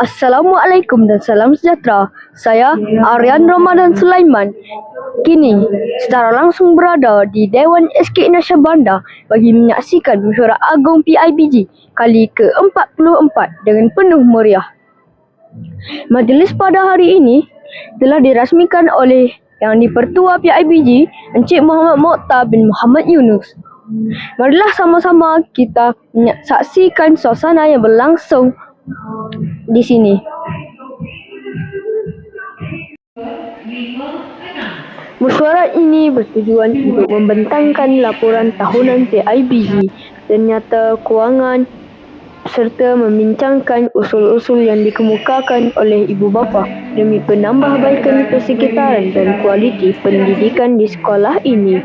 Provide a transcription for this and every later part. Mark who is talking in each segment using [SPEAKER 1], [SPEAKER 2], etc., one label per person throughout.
[SPEAKER 1] Assalamualaikum dan salam sejahtera. Saya Aryan Ramadan Sulaiman. Kini secara langsung berada di Dewan SK Indonesia Bandar bagi menyaksikan Mesyuarat Agung PIBG kali ke-44 dengan penuh meriah. Majlis pada hari ini telah dirasmikan oleh Yang di-Pertua PIBG Encik Muhammad Mokhtar bin Muhammad Yunus. Marilah sama-sama kita menyaksikan suasana yang berlangsung di sini. Mesyuarat ini bertujuan untuk membentangkan laporan tahunan PIBG dan nyata kewangan serta membincangkan usul-usul yang dikemukakan oleh ibu bapa demi penambahbaikan persekitaran dan kualiti pendidikan di sekolah ini.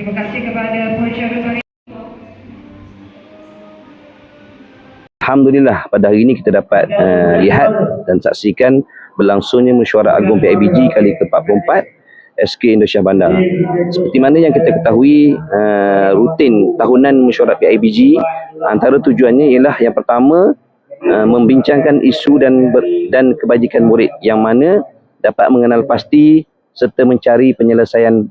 [SPEAKER 2] Terima kasih kepada pengacara.
[SPEAKER 3] Alhamdulillah, pada hari ini kita dapat lihat dan saksikan berlangsungnya Mesyuarat Agung PIBG kali ke-44 SK Indonesia Bandar. Seperti mana yang kita ketahui, rutin tahunan Mesyuarat PIBG, antara tujuannya ialah yang pertama, membincangkan isu dan kebajikan murid yang mana dapat mengenal pasti serta mencari penyelesaian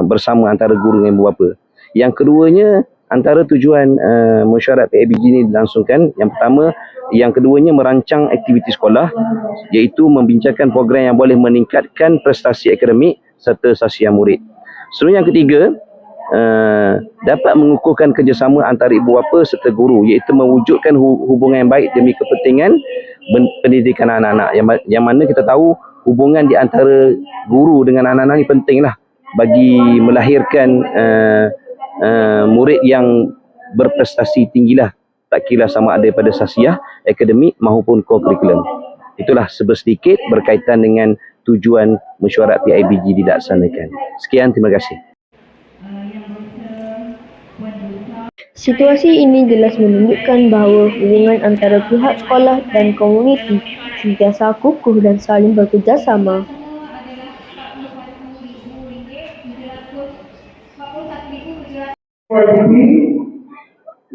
[SPEAKER 3] bersama antara guru dengan ibu bapa. Yang keduanya, antara tujuan mesyuarat PIBG ini dilangsungkan, yang keduanya merancang aktiviti sekolah, iaitu membincangkan program yang boleh meningkatkan prestasi akademik serta sosial murid. Seterusnya yang ketiga, dapat mengukuhkan kerjasama antara ibu bapa serta guru, iaitu mewujudkan hubungan yang baik demi kepentingan pendidikan anak-anak, yang mana kita tahu hubungan di antara guru dengan anak-anak ini pentinglah bagi melahirkan murid yang berprestasi tinggilah, tak kira sama ada pada sasiah, akademik maupun co-curriculum. Itulah sedikit berkaitan dengan tujuan mesyuarat PIBG dilaksanakan. Sekian, terima kasih.
[SPEAKER 1] Situasi ini jelas menunjukkan bahawa hubungan antara pihak sekolah dan komuniti sentiasa kukuh dan saling bekerjasama.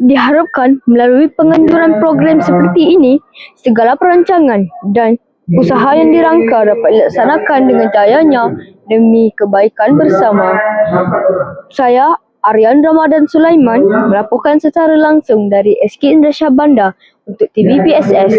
[SPEAKER 1] Diharapkan melalui penganjuran program seperti ini, segala perancangan dan usaha yang dirangka dapat dilaksanakan dengan jayanya demi kebaikan bersama. Saya Aryan Ramadan Sulaiman melaporkan secara langsung dari SK Indonesia Bandar untuk TVPSS.